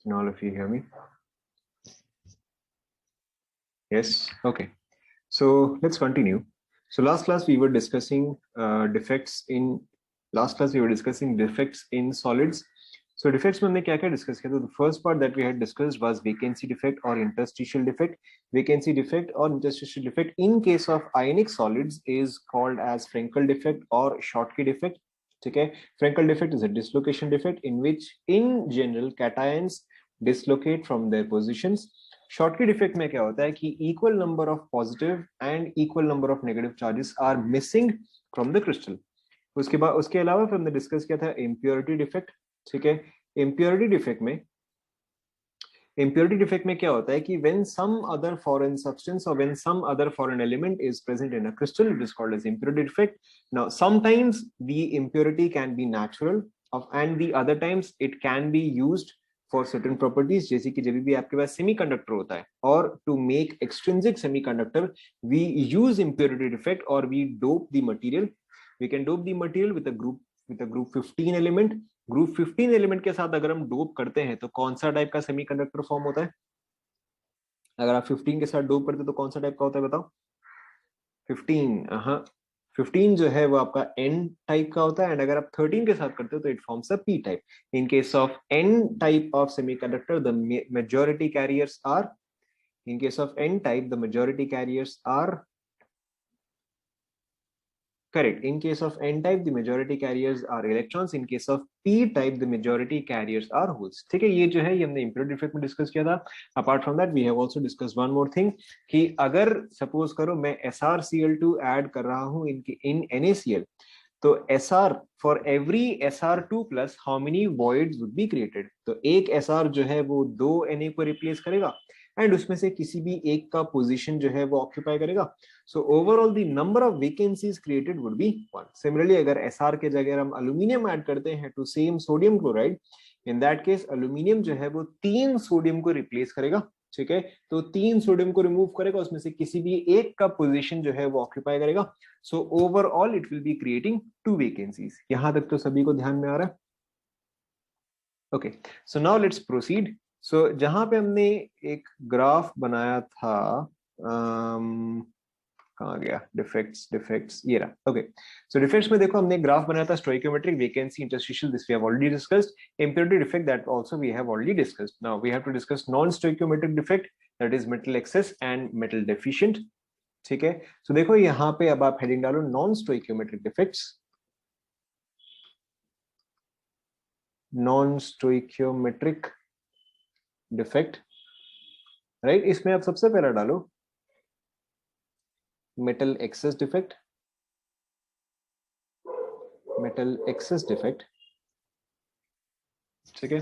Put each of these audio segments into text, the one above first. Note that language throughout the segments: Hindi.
Can all of you hear me? Yes. Okay. So let's continue. So last class we were discussing defects in solids. So defects में हमने क्या क्या डिस्कस किया? तो the first part that we had discussed was vacancy defect or interstitial defect. Vacancy defect or interstitial defect in case of ionic solids is called as Frenkel defect or Schottky defect. ठीक है? Frenkel defect is a dislocation defect in which in general cations dislocate from their positions. Schottky defect में क्या होता है कि equal number of positive and equal number of negative charges are missing from the crystal. उसके अलावा फिर हमने डिस्कस किया था impurity defect. ठीक है? impurity defect में क्या होता है कि when some other foreign substance or when some other foreign element is present in a crystal, it is called as impurity defect. Now sometimes the impurity can be natural and the other times it can be used for certain properties, जैसे कि जब भी आपके पास semiconductor होता है, or to make extrinsic semiconductor we use impurity defect or we dope the material. We can dope the material with a group 15 element. Group 15 element के साथ अगर हम डोप करते हैं तो कौन सा टाइप का सेमीकंडक्टर फॉर्म होता है? अगर आप 15 के साथ डोप करते हैं तो कौन सा टाइप का होता है बताओ? 15 हाँ 15 जो है वो आपका एन टाइप का होता है एंड अगर आप 13 के साथ करते हो तो it forms a P type. In case of N type of semiconductor the majority carriers are in case of n type the majority carriers are correct. In case of n type the majority carriers are electrons. In case of p type the majority carriers are holes. ठीक है? ये जो है ये हमने impurity defect में डिस्कस किया था. Apart from that we have also discussed one more thing कि अगर सपोज करो मैं SrCl2 ऐड कर रहा हूं in NaCl तो Sr for every Sr2 plus how many voids would be created. तो एक Sr जो है वो दो Na को रिप्लेस करेगा एंड उसमें से किसी भी एक का पोजीशन जो है वो ऑक्यूपाई करेगा. So overall the number of vacancies created would be 1. Similarly अगर Sr के जगह हम अल्यूमिनियम ऐड करते हैं to same sodium chloride, in that case aluminium जो है वो 3 सोडियम को रिप्लेस करेगा. ठीक है? तो 3 सोडियम को रिमूव करेगा, उसमें से किसी भी एक का पोजीशन जो है वो ऑक्यूपाई करेगा. So overall it will be creating 2 vacancies. यहां तक तो सभी को ध्यान में आ रहा है? Okay, so now let's proceed. So जहां पे हमने एक ग्राफ बनाया था, कहाँ गया डिफेक्ट्स ये रहा. ओके, सो डिफेक्ट्स में देखो हमने ग्राफ बनाया था stoichiometric, vacancy, interstitial, this we have already discussed. Impurity defect that also we have already discussed. Now we have to discuss non stoichiometric defect that is metal excess and metal deficient. ठीक है? सो देखो यहाँ पे अब आप हेडिंग डालो non stoichiometric defects. Non stoichiometric defect, right? इसमें आप सबसे पहला डालो metal excess defect. Metal excess defect. ठीक है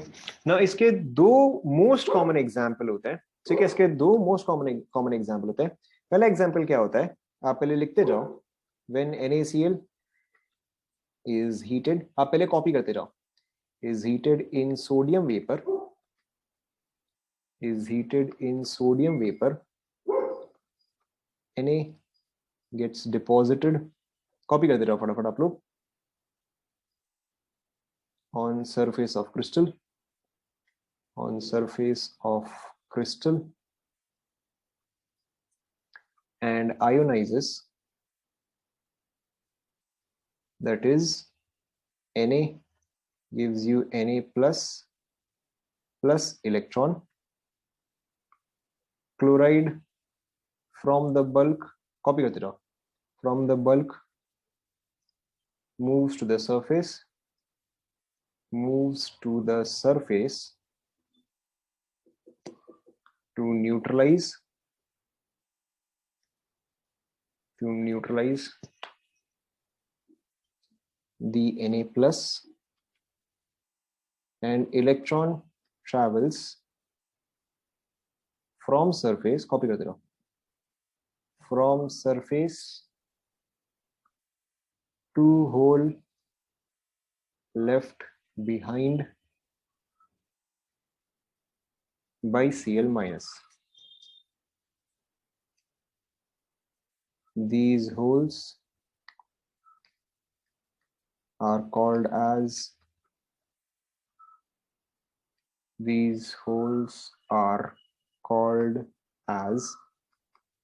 ना? इसके दो मोस्ट कॉमन एग्जांपल होते हैं. ठीक है? इसके दो मोस्ट कॉमन एग्जांपल होते हैं. पहला एग्जांपल क्या होता है? आप पहले लिखते जाओ. व्हेन NaCl इज हीटेड, आप पहले कॉपी करते जाओ. Is heated in sodium vapour, is heated in sodium vapor, Na gets deposited, copy करते जाओ फटाफट आप लोग, on surface of crystal, on surface of crystal and ionizes, that is Na gives you Na plus electron. Chloride from the bulk, copy करते जाओ, from the bulk moves to the surface to neutralize the Na plus, and electron travels from surface, copy करते रहो, from surface to hole left behind by Cl minus. These holes are called as these holes are called as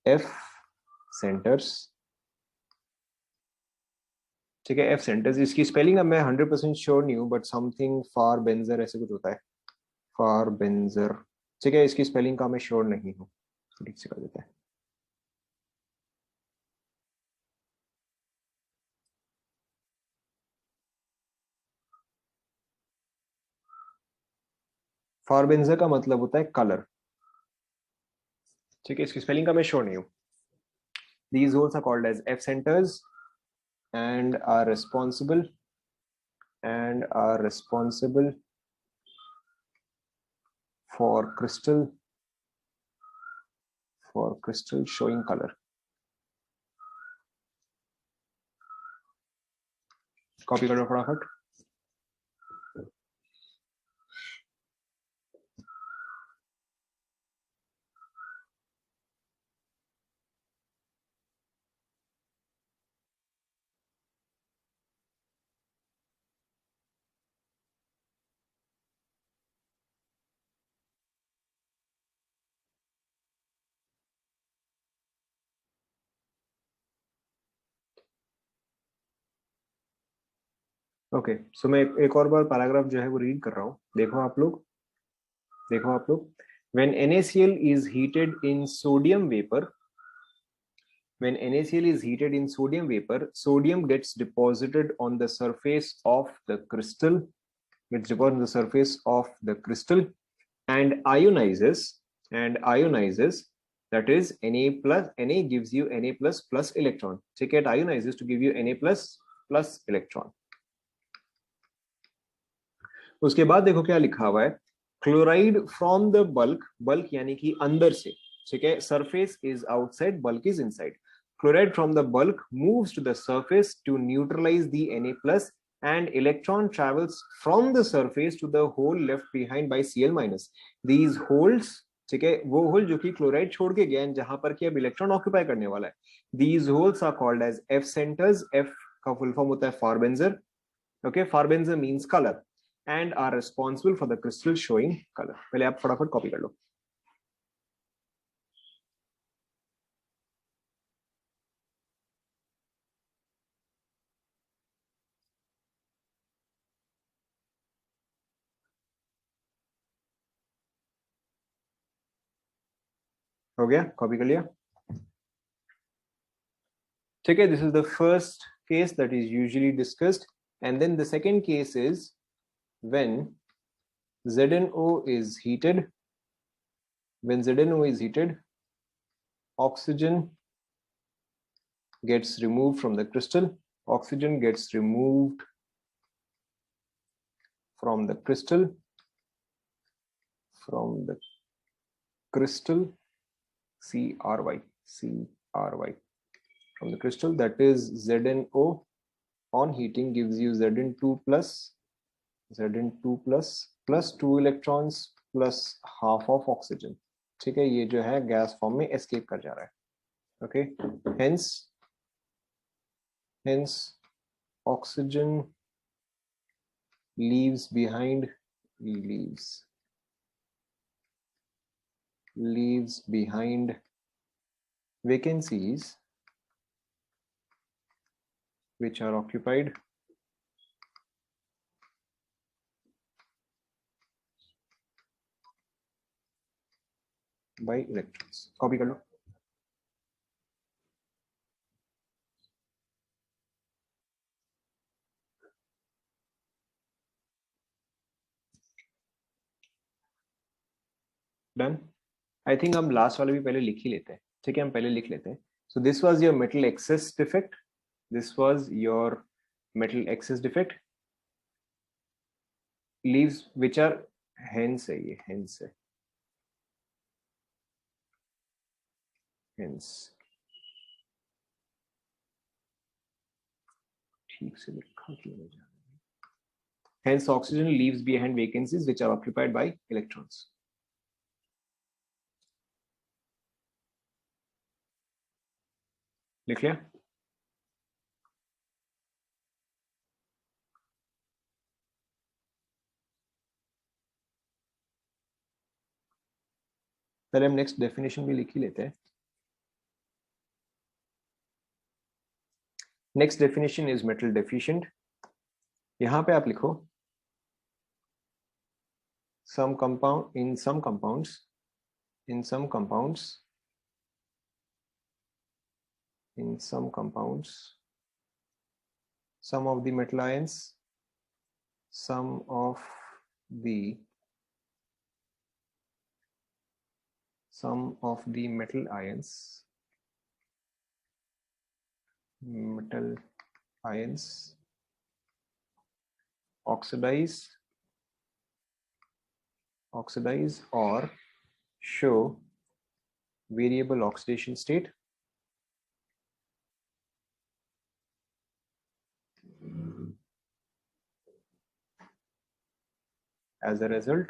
F centers. ठीक है, F centers. इसकी स्पेलिंग अब मैं 100% श्योर नहीं हूँ, बट समथिंग फार बेंजर ऐसे कुछ होता है, फार बेंजर. ठीक है, इसकी स्पेलिंग का मैं श्योर नहीं हूँ, ठीक से कर देते हैं. फार बेंजर का मतलब होता है कलर. ठीक है, इसकी स्पेलिंग का मैं श्योर नहीं हूँ. These holes are called as F centers and are responsible for crystal showing color. Copy करो फटाफट. ओके, सो मैं एक और बार पैराग्राफ जो है वो रीड कर रहा हूँ. देखो आप लोग. When NaCl is heated in sodium vapor, sodium gets deposited on the surface of the crystal, and ionizes. That is, Na gives you Na plus electron. ठीक है, it ionizes to give you Na plus electron. उसके बाद देखो क्या लिखा हुआ है. क्लोराइड फ्रॉम द बल्क यानी कि अंदर से. ठीक है, surface is outside, bulk is inside. Chloride from the bulk moves to the surface to neutralize the Na+, and electron travels from the surface to the hole left behind by Cl-. These holes, ठीक है, वो होल जो कि क्लोराइड छोड़ के गया, जहां पर कि अब इलेक्ट्रॉन ऑक्यूपाई करने वाला है. These holes are called as F centers. F का फुल फॉर्म होता है Farbenzer. Okay, Farbenzer means color and are responsible for the crystal showing color. पहले आप फटाफट कॉपी कर लो. हो गया, कॉपी कर लिया. ठीक है, this is the first case that is usually discussed, and then the second case is when ZnO is heated. When ZnO is heated, oxygen gets removed from the crystal. Oxygen gets removed from the crystal. CRY. From the crystal, that is ZnO on heating gives you Zn2 plus 2 electrons plus half of oxygen. ठीक है, ये जो है गैस फॉर्म में एस्केप कर जा रहा है. Okay, hence oxygen leaves behind vacancies which are occupied by electrons. Copy कर लो. डन. आई थिंक हम लास्ट वाले भी पहले लिख ही लेते हैं. ठीक है, हम पहले लिख लेते हैं. So this was your metal excess defect. Leaves which are hence है, ये hence है. ठीक से लिखा क्यों नहीं जा रहा. Hence oxygen leaves behind vacancies which are occupied by electrons. लिख लिया. पहले हम नेक्स्ट डेफिनेशन भी लिख ही लेते हैं. Next definition is metal deficient. यहां पे आप लिखो some compound in some compounds in some compounds in some compounds some of the metal ions some of the metal ions oxidize or show variable oxidation state as a result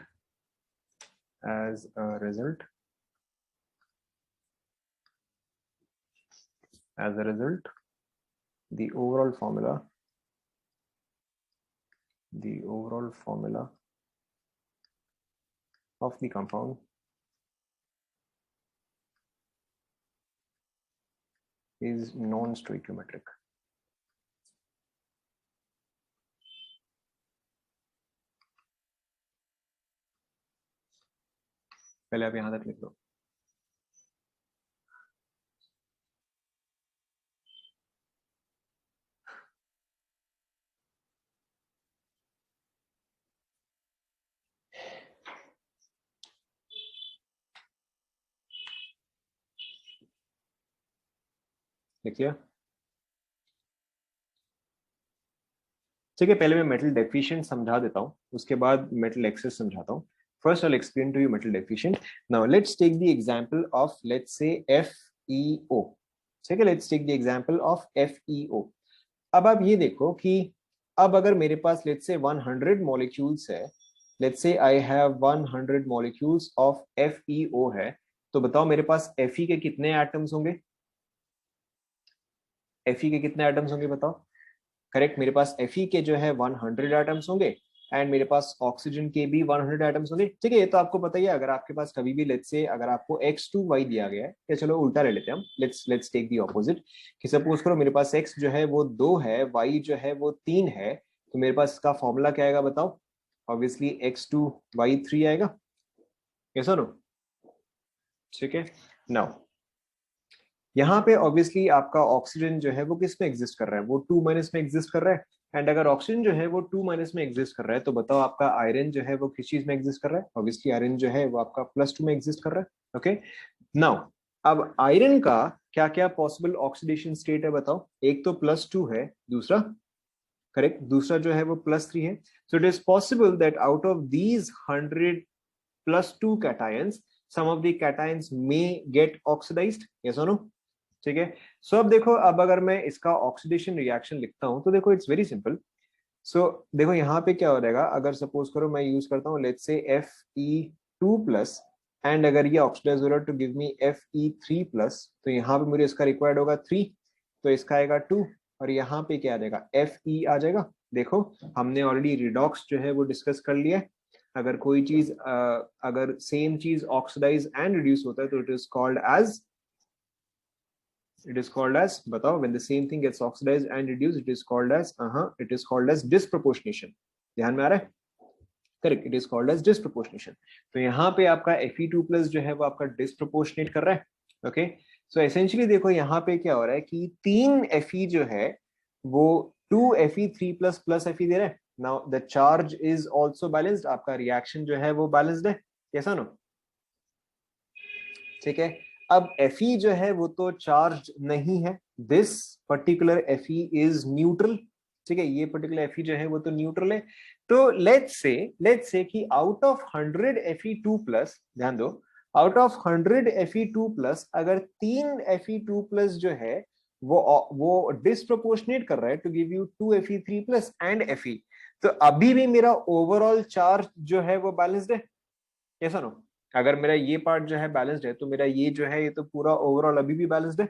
the overall formula of the compound is non-stoichiometric. पहले आप यहां तक लिख दो. लिखिए. ठीक है, पहले मैं मेटल डेफिशिएंट समझा देता हूँ, उसके बाद मेटल एक्सेस समझाता हूँ. First, I'll explain to you metal deficient. Now, let's take the example of, let's say, FeO. ठीक है, let's take the example of FeO. अब आप ये देखो कि अब अगर मेरे पास let's say 100 molecules है, let's say I have 100 molecules of FeO है, तो बताओ मेरे पास Fe के कितने एटम्स होंगे? Fe के कितने एटम्स होंगे बताओ? करेक्ट, मेरे पास Fe के जो है 100 एटम्स होंगे एंड मेरे पास ऑक्सीजन के भी 100 एटम्स होंगे. ठीक है, ये तो आपको पता ही है. अगर आपके पास कभी भी लेट्स से अगर आपको X2Y दिया गया है, या चलो उल्टा ले लेते हैं हम, लेट्स टेक दी ऑपोजिट, कि सपोज करो मेरे पास X जो है वो 2 है, Y जो है वो 3 है, तो मेरे पास इसका फॉर्मूला क्या आएगा बताओ? ऑब्वियसली X2Y3 आएगा. कैसा नो? ठीक है. नाउ यहाँ पे ऑब्वियसली आपका ऑक्सीजन जो है वो किस में एग्जिस्ट कर रहा है? वो 2 माइनस में एग्जिस्ट कर रहा है. एंड अगर ऑक्सीजन जो है वो 2 माइनस में एग्जिस्ट कर रहा है, तो बताओ आपका आयरन जो है वो किस चीज में एग्जिस्ट कर रहा है? ऑब्वियसली आयरन जो है वो आपका +2 में एग्जिस्ट कर रहा है. ओके, नाउ अब आयरन का क्या क्या पॉसिबल ऑक्सीडेशन स्टेट है बताओ? एक तो +2 है, दूसरा करेक्ट, दूसरा जो है वो +3 है. So it is possible that out of these 100 +2 cations some of the cations may get oxidized. yes or no? ठीक है. सो अब देखो, अब अगर मैं इसका ऑक्सीडेशन रिएक्शन लिखता हूं तो देखो इट्स वेरी सिंपल. सो देखो यहाँ पे क्या हो जाएगा, अगर सपोज करो मैं यूज करता हूँ लेट्स से Fe2+ एंड अगर ये ऑक्सीडाइज हो रहा है टू गिव मी Fe3+, तो यहाँ पे मुझे इसका रिक्वायर्ड होगा 3, तो इसका आएगा 2, और यहाँ पे क्या आ जाएगा? Fe आ जाएगा. देखो हमने ऑलरेडी रिडॉक्स जो है वो डिस्कस कर लिया है. अगर कोई चीज अगर सेम चीज ऑक्सीडाइज एंड रिड्यूस होता है तो इट इज कॉल्ड एज बताओ, when the same thing gets oxidized and reduced it is called as disproportionation. ध्यान में आ रहा है? Correct, it is called as disproportionation. तो यहाँ पे आपका Fe2+ जो है वो आपका डिस्प्रोपोर्शनेट कर रहा है. ओके, सो एसेंशियली देखो यहाँ पे क्या हो रहा है कि 3 Fe जो है वो 2 Fe3+ प्लस Fe दे रहा है. Now the charge is also balanced, आपका रिएक्शन जो है वो बैलेंस्ड है. कैसा नो? ठीक है. अब Fe जो है वो तो चार्ज नहीं है, this particular Fe is neutral. ठीक है, ये पर्टिकुलर Fe जो है वो तो न्यूट्रल है. तो लेट्स से कि आउट ऑफ 100 Fe2+, ध्यान दो, आउट ऑफ 100 Fe2+, अगर 3 Fe2+ जो है वो डिस्प्रोपोर्शनेट कर रहा है to give you 2 Fe3+ and Fe, तो अभी भी मेरा ओवरऑल चार्ज जो है वो बैलेंस्ड है. कैसा नो? अगर मेरा ये पार्ट जो है बैलेंस्ड है तो मेरा ये जो है ये तो पूरा ओवरऑल अभी भी बैलेंस्ड है.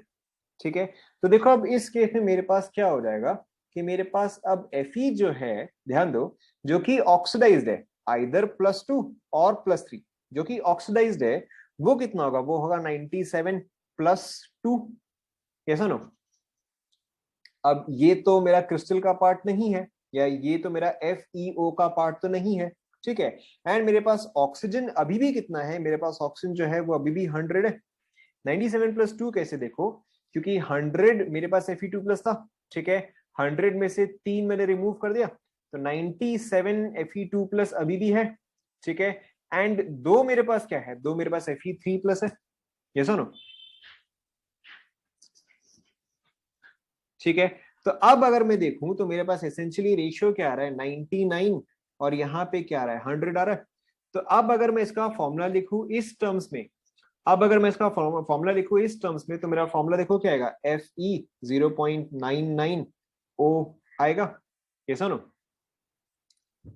ठीक है, तो देखो अब इस केस में मेरे पास क्या हो जाएगा कि मेरे पास अब Fe जो है, ध्यान दो, जो कि ऑक्सीडाइज्ड है आइदर +2 और +3, जो कि ऑक्सीडाइज्ड है, वो कितना होगा, वो होगा 97 + 2, कैसा नो। अब ये तो मेरा क्रिस्टल का पार्ट नहीं है, या ये तो मेरा FeO का पार्ट तो नहीं है, ठीक है। एंड मेरे पास ऑक्सीजन अभी भी कितना है, मेरे पास ऑक्सीजन जो है वो अभी भी 100 है। 97 + 2 कैसे देखो, क्योंकि 100 मेरे पास Fe2+ था, ठीक है। 100 में से 3 मैंने रिमूव कर दिया, तो 97 Fe2+ अभी भी है, ठीक है। एंड दो मेरे पास क्या है, दो मेरे पास Fe3+ है, ये सुनो, ठीक है। तो अब अगर मैं देखूं तो मेरे पास एसेंशियली रेशियो क्या आ रहा है, 99, और यहाँ पे क्या आ रहा है, 100 आ रहा है। तो अब अगर मैं इसका फॉर्मूला लिखूं इस टर्म्स में, अब अगर मैं इसका फॉर्मूला लिखूं इस टर्म्स में, तो मेरा फॉर्मूला देखो क्या आएगा, Fe 0.99O आएगा, कैसा नो,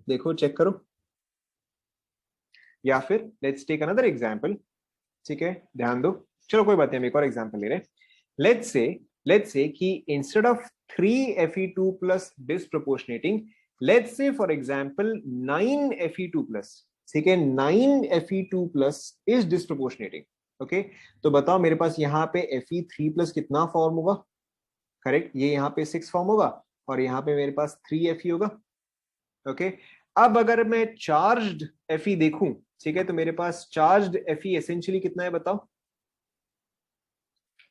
देखो चेक करो। या फिर लेट्स टेक अनदर एग्जांपल, ठीक है, ध्यान दो। चलो कोई बात नहीं, हम एक और एग्जांपल ले रहे हैं। लेट्स से कि instead of 3Fe2+ disproportionating, let's say for example 9Fe2+, ठीक है, 9Fe2+ इज डिस्प्रोपोर्शनेटिंग, ओके। तो बताओ मेरे पास यहाँ पे Fe3+ कितना फॉर्म होगा, करेक्ट, ये यहाँ पे 6 फॉर्म होगा, और यहाँ पे मेरे पास 3Fe होगा, ओके। अब अगर मैं चार्ज्ड Fe देखूं, ठीक है, तो मेरे पास चार्ज्ड Fe एसेंशियली कितना है बताओ,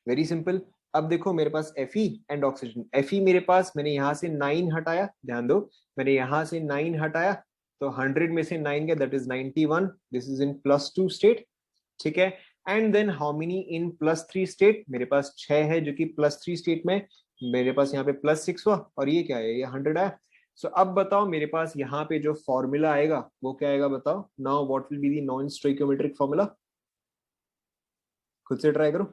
वेरी सिंपल। अब देखो मेरे पास Fe एंड ऑक्सीजन, Fe मेरे पास, मैंने यहां से 9 हटाया, ध्यान दो, मैंने यहां से 9 हटाया, तो 100 में से 9 गया, that is 91, this is in +2 state, ठीक है। And then how many in +3 state, मेरे पास 6 है जो कि +3 स्टेट में, मेरे पास यहाँ पे +6 हुआ, और ये क्या है, ये 100 आया। सो अब बताओ मेरे पास यहाँ पे जो फॉर्मूला आएगा वो क्या आएगा बताओ, now what will be the non stoichiometric formula, खुद से ट्राई करो,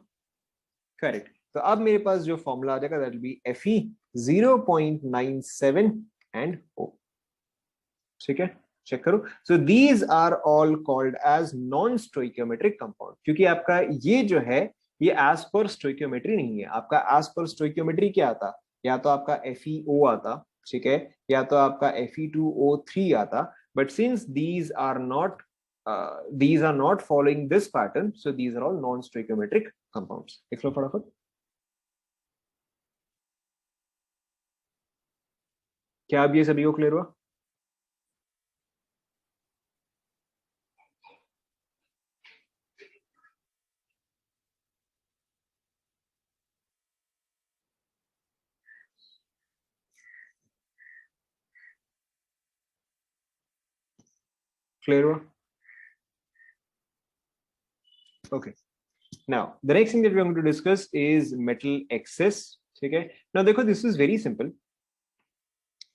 करेक्ट। तो अब मेरे पास जो फॉर्मूला आ जाएगा that will be Fe 0.97 and O, ठीक है, चेक करो। So these are all called as non stoichiometric compound, क्योंकि आपका ये जो है ये एज पर स्टोइकियोमेट्री नहीं है, आपका एज पर स्टोइकियोमेट्री क्या आता, या तो आपका FeO आता, ठीक है, या तो आपका Fe2O3 आता, but since these are not following this pattern, so these are all non-stoichiometric compounds. देख लो फटाफट, क्या अब ये सभी को क्लियर हुआ, क्लियर हुआ, okay. Now the next thing that we are going to discuss is metal excess, ठीक है। Now देखो this is very simple,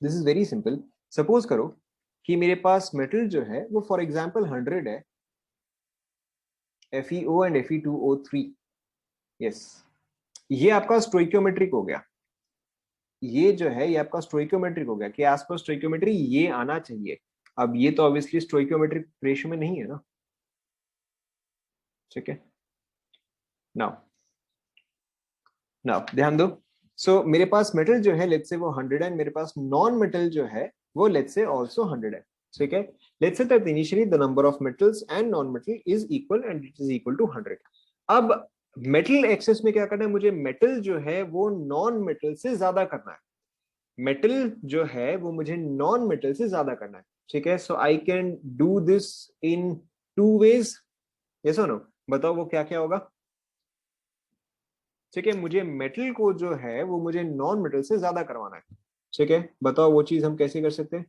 this is very simple। Suppose करो कि मेरे पास मेटल जो है वो फॉर एग्जांपल 100 है, FeO एंड Fe2O3, यस, ये आपका स्टोइकियोमेट्रिक हो गया, ये जो है ये आपका स्टोइकियोमेट्रिक हो गया, कि एज पर स्टोइकियोमेट्री ये आना चाहिए। अब ये तो ऑब्वियसली स्टोइकियोमेट्रिक रेशियो में नहीं है ना, ठीक है। नाउ नाउ ध्यान दो, सो मेरे पास मेटल जो है लेट्स से वो 100 है, मेरे पास नॉन मेटल जो है वो लेट्स से आल्सो 100 है, ठीक है। Let's say that initially the number of metals and non metal is equal and it is equal to 100। अब मेटल एक्सेस में क्या करना है, मुझे मेटल जो है वो नॉन मेटल से ज्यादा करना है, मेटल जो है वो मुझे नॉन मेटल से ज्यादा करना है, ठीक है। So I can do this in 2 ways, yes और नो, बताओ वो क्या क्या होगा, ठीक है। मुझे मेटल को जो है वो मुझे नॉन मेटल से ज्यादा करवाना है, ठीक है, बताओ वो चीज हम कैसे कर सकते हैं,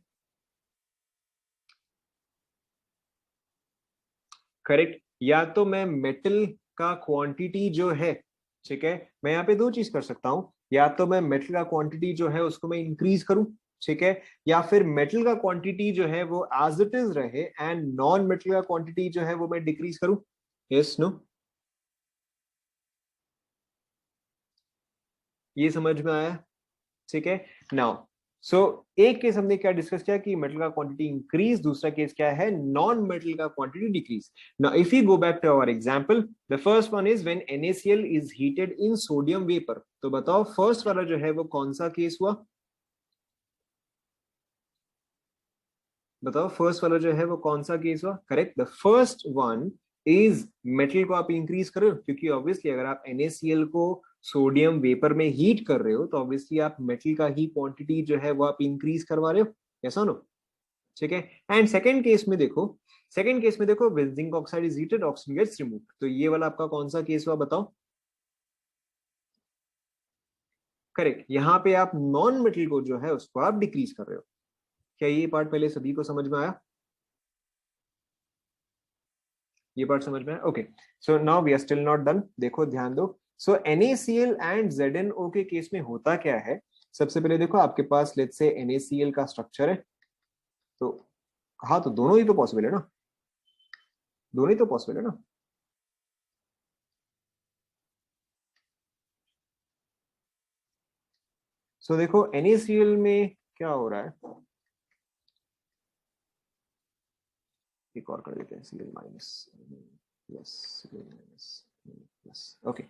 करेक्ट। या तो मैं मेटल का क्वांटिटी जो है, ठीक है, मैं यहाँ पे दो चीज कर सकता हूं, या तो मैं मेटल का क्वांटिटी जो है उसको मैं इंक्रीज करूं, ठीक है, या फिर मेटल का क्वांटिटी जो है वो एज इट इज रहे एंड नॉन मेटल का क्वांटिटी जो है वो मैं डिक्रीज करूं, यस नो, ये समझ में आया, ठीक है। नाउ सो एक केस हमने क्या डिस्कस किया कि मेटल का क्वांटिटी इंक्रीज, दूसरा केस क्या है, नॉन मेटल का quantity decrease. Now if you go back to our example, the first one is when NaCl is heated in sodium vapour. तो बताओ फर्स्ट वाला जो है वो कौन सा केस हुआ, बताओ फर्स्ट वाला जो है वो कौन सा केस हुआ, correct, the first one is metal को आप इंक्रीज कर रहे हो, क्योंकि ऑब्वियसली अगर आप NaCl को सोडियम वेपर में हीट कर रहे हो तो ऑब्वियसली आप मेटल का ही क्वांटिटी जो है वो आप इंक्रीज करवा रहे हो, ऐसा नो? ठीक है। एंड सेकंड केस में देखो, सेकंड केस में देखो, with zinc oxide is heated oxygen gets remove, तो ये वाला आपका कौन सा केस हुआ बताओ? करेक्ट, यहाँ पे आप नॉन मेटल को जो है उसको आप डिक्रीज कर रहे हो। क्या ये पार्ट पहले सभी को समझ में आया? ये पार्ट समझ में आया? Okay, so now we are still not done, देखो ध्यान दो। सो NaCl एंड ZnO के केस में होता क्या है, सबसे पहले देखो आपके पास लेट्स से NaCl का स्ट्रक्चर है, तो हाँ, तो दोनों ही तो पॉसिबल है ना, दोनों ही तो पॉसिबल है ना। सो देखो NaCl में क्या हो रहा है, एक और कर देते हैं, Cl minus plus, Cl minus plus, okay.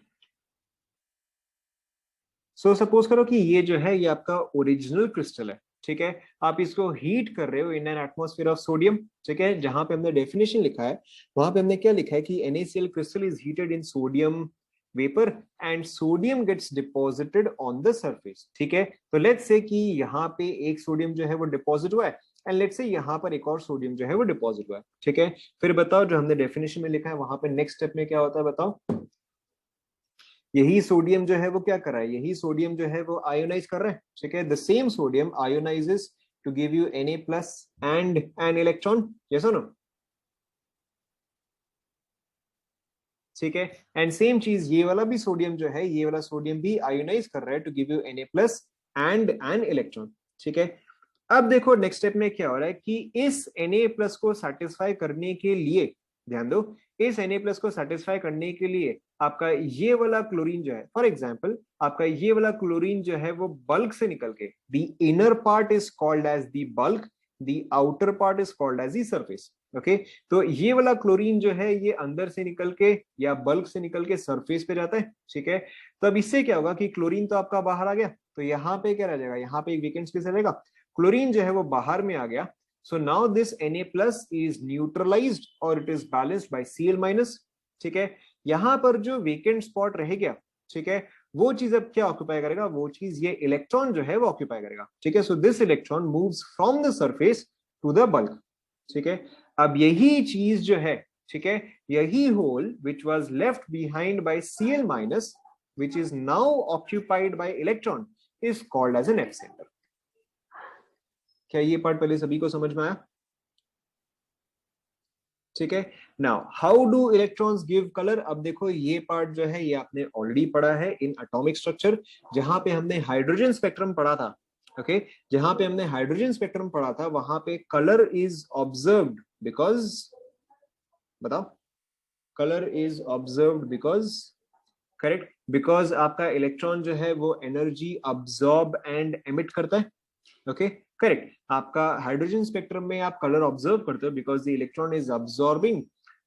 So suppose करो कि ये जो है ये आपका ओरिजिनल क्रिस्टल है, ठीक है। आप इसको हीट कर रहे हो in an atmosphere of sodium, ठीक है। जहां पे हमने डेफिनेशन लिखा है वहां पे हमने क्या लिखा है कि NaCl crystal is heated in sodium vapour and sodium gets deposited on the surface, ठीक है। तो लेट्स से कि यहाँ पे एक सोडियम जो है वो डिपॉजिट हुआ है एंड लेट्स से यहाँ पर एक और सोडियम जो है वो डिपॉजिट हुआ है, ठीक है। फिर बताओ जो हमने डेफिनेशन में लिखा है वहां पे नेक्स्ट स्टेप में क्या होता है बताओ? यही सोडियम जो है वो क्या कर रहा है, यही सोडियम जो है वो आयोनाइज कर रहा है, ठीक है। The same sodium ionises to give you Na plus and an electron, yes और नो? ठीक है। एंड सेम चीज ये वाला भी सोडियम जो है, ये वाला सोडियम भी आयोनाइज कर रहा है to give you Na plus and an electron, ठीक है। अब देखो नेक्स्ट स्टेप में क्या हो रहा है कि इस Na प्लस को सेटिस्फाई करने के लिए, ध्यान दो, इस Na प्लस को सेटिस्फाई करने के लिए आपका ये वाला क्लोरीन जो है, फॉर एग्जाम्पल आपका ये वाला क्लोरीन जो है वो बल्क से निकल के, the inner part is called as the bulk, the outer part is called as the surface, okay. तो ये वाला क्लोरीन जो है ये अंदर से निकल के या बल्क से निकल के सरफेस पे जाता है, ठीक है। तो अब इससे क्या होगा कि क्लोरीन तो आपका बाहर आ गया, तो यहाँ पे क्या रह जाएगा, यहाँ पे एक वेकेंट स्पेस रहेगा, क्लोरीन जो है वो बाहर में आ गया। So now this Na plus is neutralised और it is balanced by Cl minus, ठीक है। यहां पर जो वेकेंट स्पॉट रह गया, ठीक है, वो चीज अब क्या ऑक्यूपाई करेगा, वो चीज ये इलेक्ट्रॉन जो है वो ऑक्यूपाई करेगा, ठीक है। So this electron moves from the surface to the bulk, ठीक है। अब यही चीज जो है, ठीक है, यही hole which was left behind by Cl minus which is now occupied by electron is called as an F center। क्या ये पार्ट पहले सभी को समझ में आया? ठीक है। Now how do electrons give colour, अब देखो ये पार्ट जो है ये आपने ऑलरेडी पढ़ा है इन एटॉमिक स्ट्रक्चर, जहां पे हमने हाइड्रोजन स्पेक्ट्रम पढ़ा था, ओके। जहां पे हमने हाइड्रोजन स्पेक्ट्रम पढ़ा था वहां पे कलर इज ऑब्जर्व्ड बिकॉज, बताओ, colour is observed because, correct, because आपका इलेक्ट्रॉन जो है वो एनर्जी अब्सॉर्ब एंड एमिट करता है, ओके, करेक्ट। आपका हाइड्रोजन स्पेक्ट्रम में आप कलर ऑब्जर्व करते हो because the electron is absorbing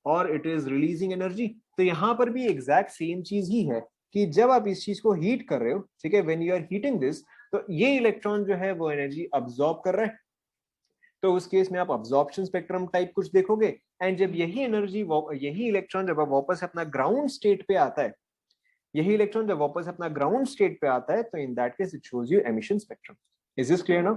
और इट इज रिलीजिंग एनर्जी। तो यहां पर भी एग्जैक्ट सेम चीज ही है कि जब आप इस चीज को हीट कर रहे हो, ठीक है, when you are heating this, तो ये इलेक्ट्रॉन जो है वो एनर्जी अब्सॉर्ब कर रहा है, तो उस केस में आप अब्सॉर्प्शन स्पेक्ट्रम टाइप कुछ देखोगे। एंड जब यही एनर्जी, यही इलेक्ट्रॉन जब वापस अपना ग्राउंड स्टेट पे आता है, यही इलेक्ट्रॉन जब वापस अपना ग्राउंड स्टेट पे आता है, तो इन that case it shows you emission spectrum. Is this clear now?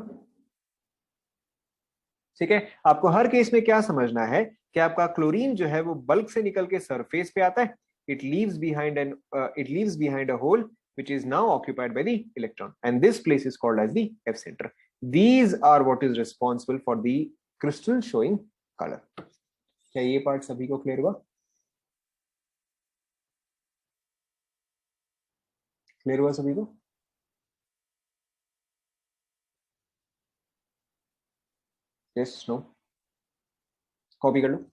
ठीक है। आपको हर केस में क्या समझना है कि आपका क्लोरीन जो है वो बल्क से निकल के सरफेस पे आता है, it leaves behind an it leaves behind a hole which is now occupied by the electron and this place is called as the F center। These are what is responsible for the crystal showing color। क्या ये पार्ट सभी को क्लियर हुआ? क्लियर हुआ सभी को? यस, नो, कॉपी कर लो।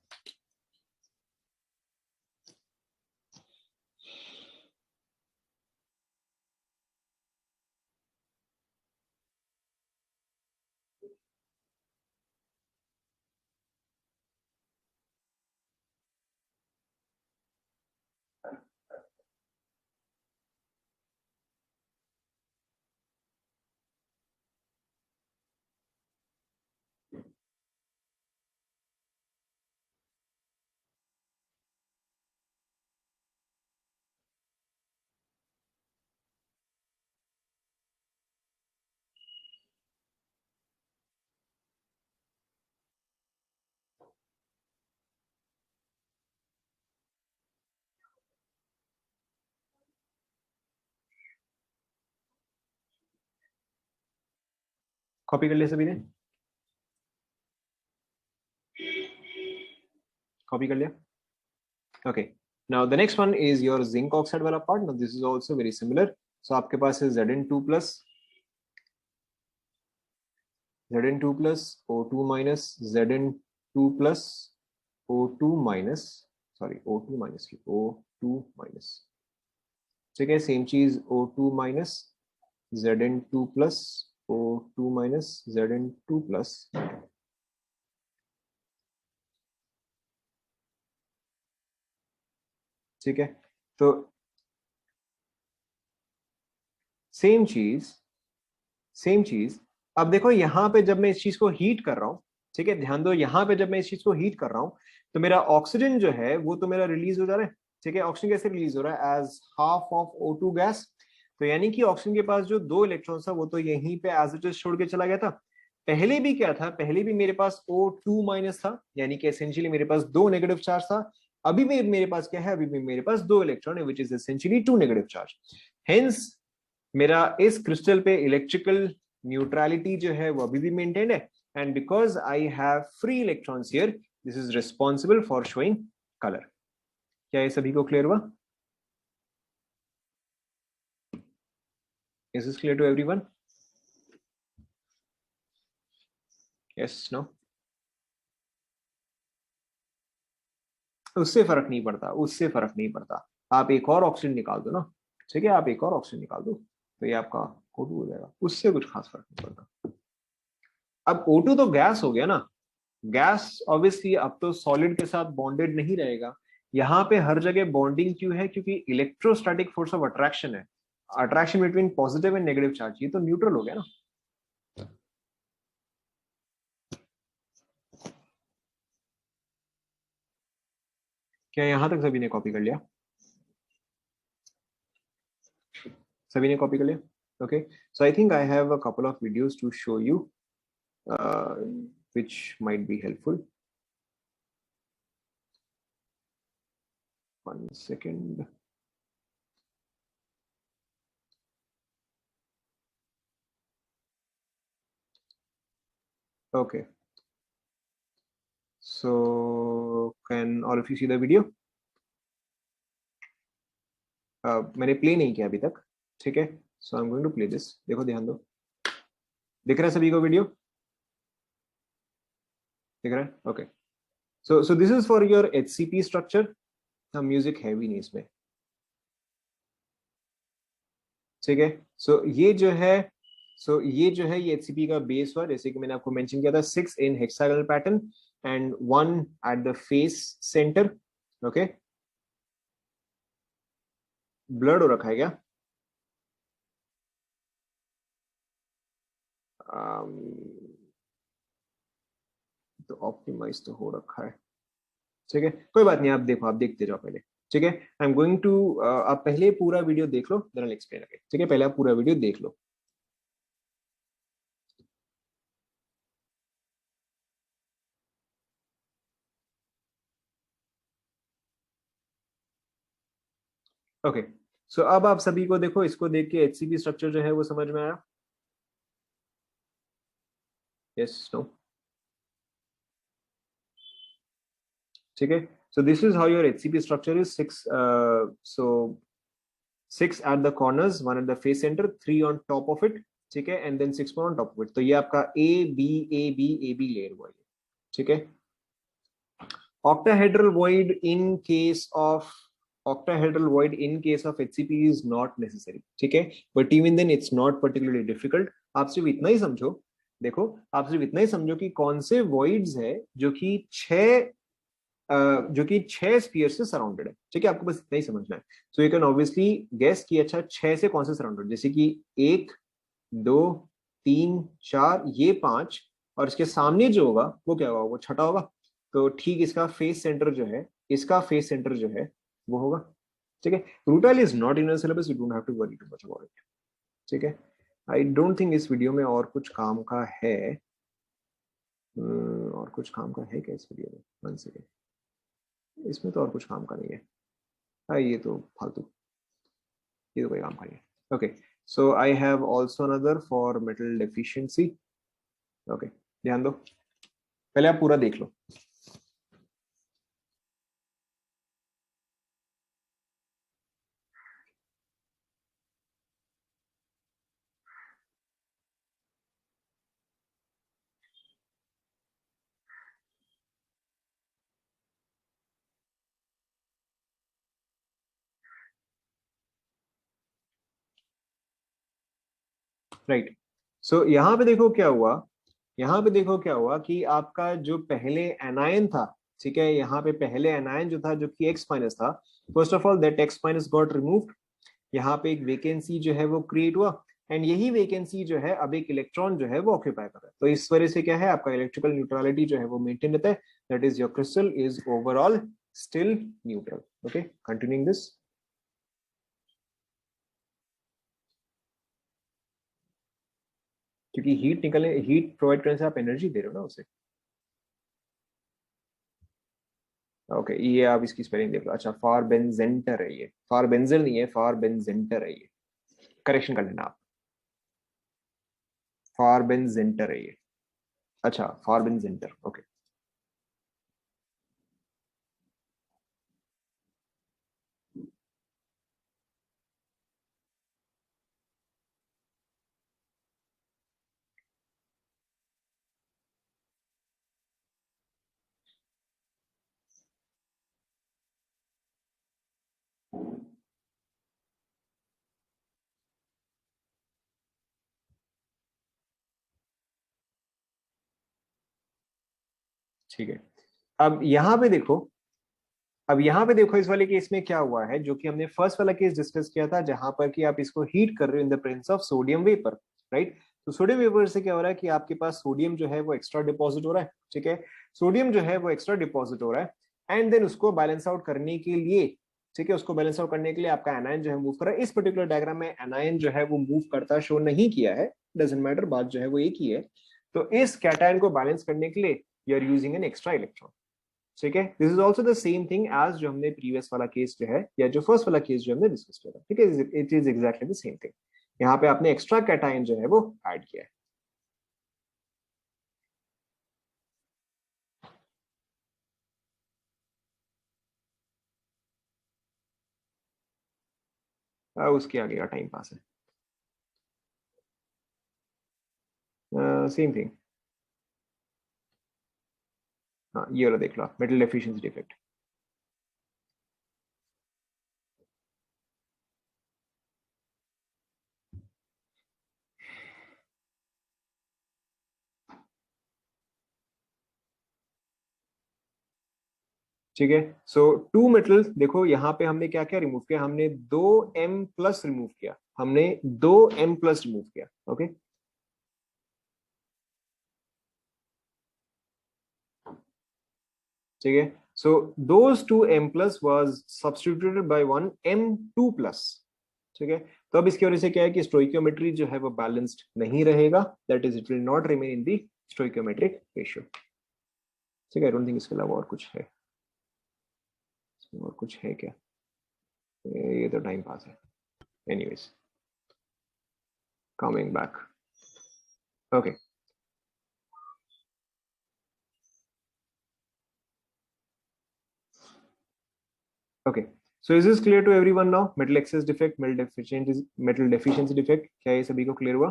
कॉपी कर लिया सभी ने? कॉपी कर लिया? Okay, now the next one is your zinc oxide वाला part. Now this is also very similar. So आपके पास है Zn2 plus Zn2 plus O2 minus Zn2 plus O2 minus, sorry O2 minus की O2 माइनस. ठीक है, सेम चीज O2 minus Zn2 plus O2 minus Zn2 plus. ठीक है, तो सेम चीज, सेम चीज. अब देखो यहाँ पे जब मैं इस चीज को हीट कर रहा हूँ, ठीक है, ध्यान दो, यहाँ पे जब मैं इस चीज को हीट कर रहा हूँ तो मेरा ऑक्सीजन जो है वो तो मेरा रिलीज हो जा रहा है. ठीक है, ऑक्सीजन कैसे रिलीज हो रहा है? As half of O2 gas. तो यानी कि ऑक्सीजन के पास जो 2 इलेक्ट्रॉन था वो तो यहीं पे एज इट इज छोड़ के चला गया था. पहले भी क्या था? पहले भी मेरे पास O2 माइनस था, यानी कि एसेंशियली मेरे पास 2 नेगेटिव चार्ज था. अभी भी मेरे पास क्या है? अभी भी मेरे पास 2 इलेक्ट्रॉन है, which is essentially 2 negative charge. Hence मेरा इस क्रिस्टल पे इलेक्ट्रिकल न्यूट्रलिटी जो है वो अभी भी मेंटेन्ड है. And because I have free electrons here, this is responsible for showing colour. क्या ये सभी को क्लियर हुआ? Is this clear to everyone? Yes, no? उससे फर्क नहीं पड़ता, उससे फर्क नहीं पड़ता. आप एक और ऑक्सीजन निकाल दो ना. ठीक है, आप एक और ऑक्सीजन निकाल दो तो ये आपका O2 हो जाएगा, उससे कुछ खास फर्क नहीं पड़ता. अब O2 तो गैस हो गया ना. गैस ऑब्वियसली अब तो सॉलिड के साथ बॉन्डेड नहीं रहेगा. यहाँ पे हर जगह बॉन्डिंग क्यों है? क्योंकि इलेक्ट्रोस्टैटिक फोर्स ऑफ अट्रैक्शन है, attraction between positive and negative charge. ये तो न्यूट्रल हो गया ना. क्या यहां तक सभी ने कॉपी कर लिया? सभी ने कॉपी कर लिया? Okay, so I think I have a couple of videos to show you which might be helpful. One second. Okay, so can all of you see the video? मैंने प्ले नहीं किया अभी तक. ठीक है, so I am going to play this. देखो, ध्यान दो. दिख रहा है सभी को वीडियो? दिख रहा है? Okay, so this is for your HCP structure. Music है भी नहीं इसमें. ठीक है, सो ये जो है, ये जो है ये HCP का बेस हुआ, जैसे कि मैंने आपको मेंशन किया था, 6 in hexagonal pattern and 1 at the face centre. Okay, ब्लड हो रखा है क्या? तो ऑप्टिमाइज तो हो रखा है. ठीक है, कोई बात नहीं, आप देखो, आप देखते जाओ पहले. ठीक है, आई एम गोइंग टू, आप पहले पूरा वीडियो देख लो, then I will explain again. ठीक है, पहले आप पूरा वीडियो देख लो. ओके, सो अब आप सभी को देखो, इसको देख के HCP स्ट्रक्चर जो है वो समझ में आया? Yes, no? ठीक है, so this is how your HCP structure is. So 6 at the corners, 1 at the face center, 3 on top of it. ठीक है, and then 6 more on top of it. तो ये आपका A B लेयर हुआ है. ठीक है, octahedral void in case of HCP is not necessary. ठीक है, but even then it's not particularly difficult. आप सिर्फ इतना ही समझो, देखो, आप सिर्फ इतना ही समझो कि कौन से voids है जो कि 6 स्पीयर से सराउंडेड है. ठीक है, आपको बस इतना ही समझना है. So you can obviously guess कि अच्छा 6 से कौन से सराउंडेड, जैसे कि 1 2 3 4, ये 5, और इसके सामने जो होगा वो क्या होगा? वो छठा होगा. तो ठीक इसका फेस सेंटर जो है, इसका फेस सेंटर जो है वो होगा. ठीक है, rutile is not in syllabus, you don't have to worry too much about it. ठीक है, आई डोंट थिंक इस वीडियो में और कुछ काम का है. और कुछ काम का है क्या इस वीडियो में? वन सेकेंड, इसमें तो और कुछ काम का नहीं है. हाँ, ये तो फालतू, ये तो कोई काम का नहीं है. Okay, so I have also another for metal deficiency. Okay, ध्यान दो, पहले आप पूरा देख लो। राइट, सो यहाँ पे देखो क्या हुआ, यहाँ पे देखो क्या हुआ कि आपका जो पहले एनायन था, ठीक है, यहाँ पे पहले एनायन जो था जो कि एक्स माइनस था, first of all that x minus got removed, यहाँ पे एक वेकेंसी जो है वो क्रिएट हुआ, एंड यही वेकेंसी जो है अब एक इलेक्ट्रॉन जो है वो ऑक्यूपाई कर रहा है, तो इस वजह से क्या है आपका इलेक्ट्रिकल न्यूट्रलिटी जो है वो मेंटेन रहता है, that is your crystal is overall still neutral. Okay, continuing this, क्योंकि हीट निकले, हीट प्रोवाइड करने से आप एनर्जी दे रहे हो ना उसे। ओके, ये आप इसकी स्पेलिंग देख लो, अच्छा फार बेंजेंटर है ये, फार बेंजर नहीं है, फार बेंजेंटर है ये, करेक्शन कर लेना आप, फार बेंजेंटर है ये, अच्छा फार बेंजेंटर, ओके। ठीक है, अब यहाँ पे देखो, अब यहाँ पे देखो इस वाले केस में क्या हुआ है, जो कि हमने फर्स्ट वाला केस डिस्कस किया था, जहां पर कि आप इसको हीट कर रहे हो in the presence of sodium vapour, right. तो सोडियम वेपर से क्या हो रहा है कि आपके पास सोडियम जो है वो एक्स्ट्रा डिपॉजिट हो रहा है, ठीक है, सोडियम जो है वो एक्स्ट्रा डिपॉजिट हो रहा है, एंड देन उसको बैलेंस आउट करने के लिए, ठीक है, उसको बैलेंस आउट करने के लिए आपका एनायन जो है मूव कर रहा है, इस पर्टिकुलर डायग्राम में एनायन जो है वो मूव करता शो नहीं किया है, डजेंट मैटर, बात जो है वो एक ही है। तो इस कैटायन को बैलेंस करने के लिए you are using an extra electron, ठीक है, this is also the same thing as जो हमने प्रीवियस वाला केस जो है, या जो फर्स्ट वाला केस जो हमने डिस्कस किया था, ठीक है, it is exactly the same thing, यहाँ पे आपने एक्स्ट्रा कैटायन जो है वो ऐड किया है। उसके आगे का टाइम पास है, सेम थिंग। हाँ, ये वाला देख लो, मेटल एफिशिएंसी डिफेक्ट, ठीक है। सो टू मेटल, देखो यहाँ पे हमने क्या क्या रिमूव किया, हमने 2m+ रिमूव किया, हमने 2m+ रिमूव किया, ओके, ठीक है। So those 2m+ was substituted by 1m2+, ठीक है। तो अब इसकी वजह से क्या है कि स्टोइकियोमेट्री जो है वो बैलेंस्ड नहीं रहेगा, that is it will not remain in the stoichiometric ratio, ठीक है। आई डोंट थिंक इसके अलावा और कुछ है, इसमें और कुछ है क्या, ये तो टाइम पास है, anyways, coming back, okay, okay. So is this clear to everyone now, metal excess defect, metal deficiency defect, क्या ये सभी को क्लियर हुआ?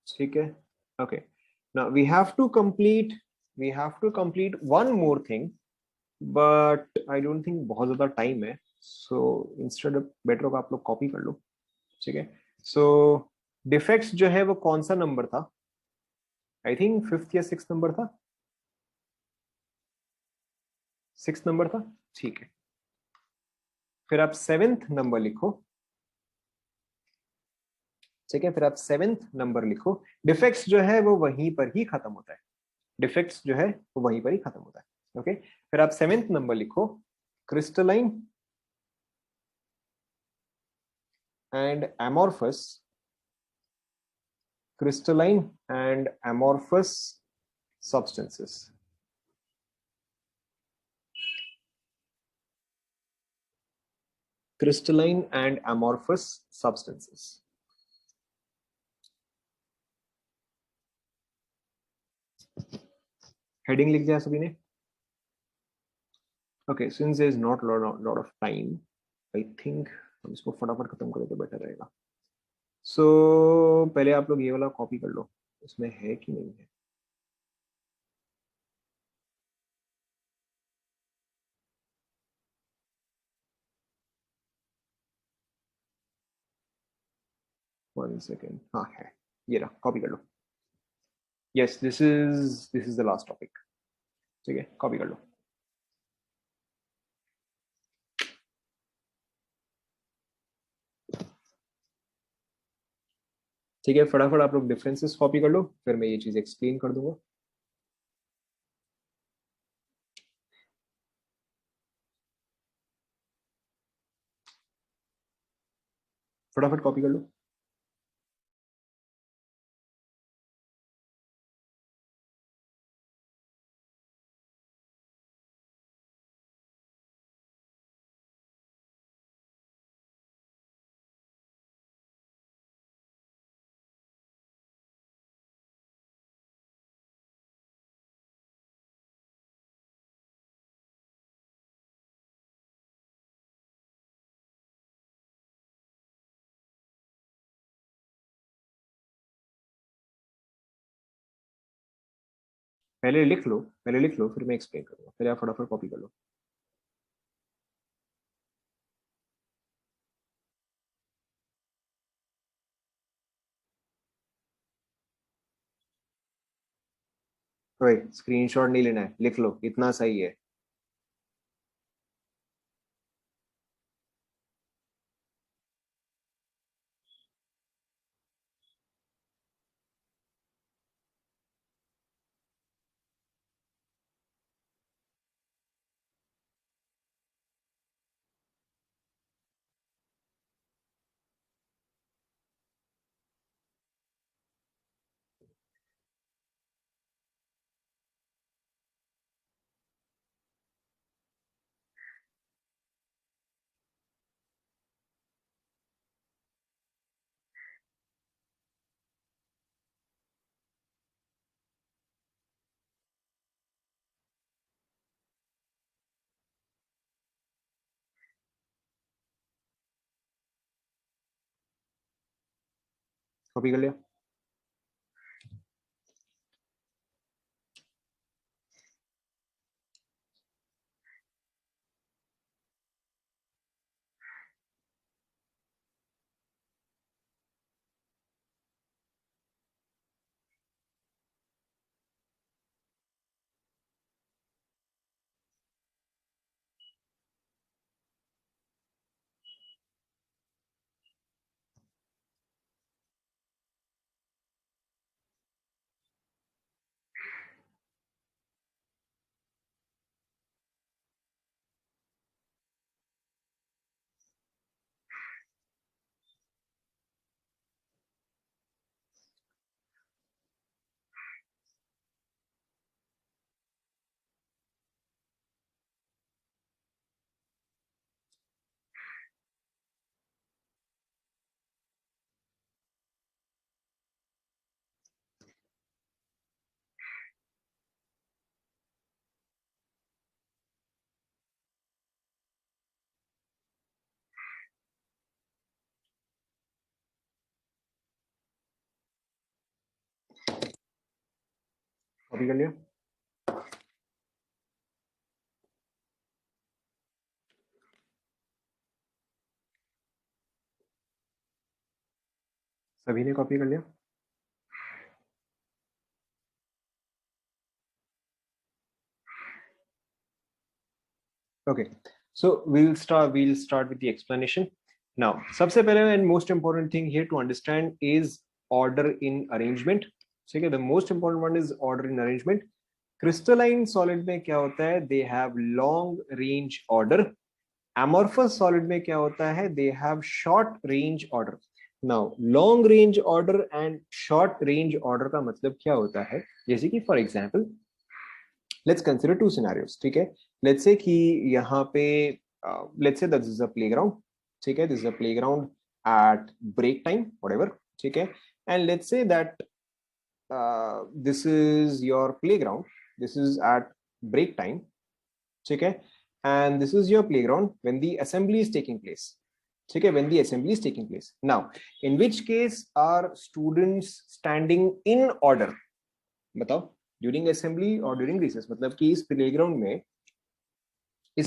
ठीक है, okay. Now we have to complete one more thing, but I don't think बहुत ज्यादा टाइम है, सो इंस्टेड बेटर होगा आप लोग कॉपी कर लो, ठीक है। सो डिफेक्ट्स जो है वो कौन सा नंबर था, आई थिंक फिफ्थ या सिक्स नंबर था, सिक्स नंबर था, ठीक है। फिर आप सेवेंथ नंबर लिखो, ठीक है, फिर आप सेवेंथ नंबर लिखो, डिफेक्ट्स जो है वो वहीं पर ही खत्म होता है, डिफेक्ट्स जो है वो वहीं पर ही खत्म होता है, ओके। फिर आप सेवेंथ नंबर लिखो, crystalline and amorphous, crystalline and amorphous substances. Crystalline and amorphous substances. Heading लिख दिया सभी ने? Okay, since there is not lot of time, I think हम इसको फटाफट खत्म करें तो बेटर रहेगा। सो पहले आप लोग ये वाला कॉपी कर लो, इसमें है कि नहीं है। वन सेकेंड, हाँ है, ये रहा, कॉपी कर लो। Yes, this is the last topic. ठीक है, कॉपी कर लो। ठीक है, फटाफट आप लोग डिफरेंसेस कॉपी कर लो, फिर मैं ये चीज एक्सप्लेन कर दूंगा। फटाफट कॉपी कर लो। पहले लिख लो, पहले लिख लो, फिर मैं एक्सप्लेन करूंगा। पहले आप फटाफट कॉपी कर लो। ओए, स्क्रीनशॉट नहीं लेना है, लिख लो, इतना सही है। कॉपी कर लिया? कॉपी कर लिया? सभी ने कॉपी कर लिया? Okay, so we'll start with the explanation now. सबसे पहले and most important thing here to understand is order in arrangement. ठीक है, the most important one is order in arrangement. Crystalline solid में क्या होता है? They have long range order. Amorphous solid में क्या होता है? They have short range order. Now long range order and short range order का मतलब क्या होता है? जैसे कि for example let's consider two scenarios. ठीक है, लेट्स से कि यहाँ पे let's say this is a playground. ठीक है, this is a playground at break time whatever. ठीक है, and let's say that this is your playground this is at break time, ठीक है, and this is your playground when the assembly is taking place, ठीक है, when the assembly is taking place. Now in which case are students standing in order? बताओ, during assembly or during recess? मतलब कि इस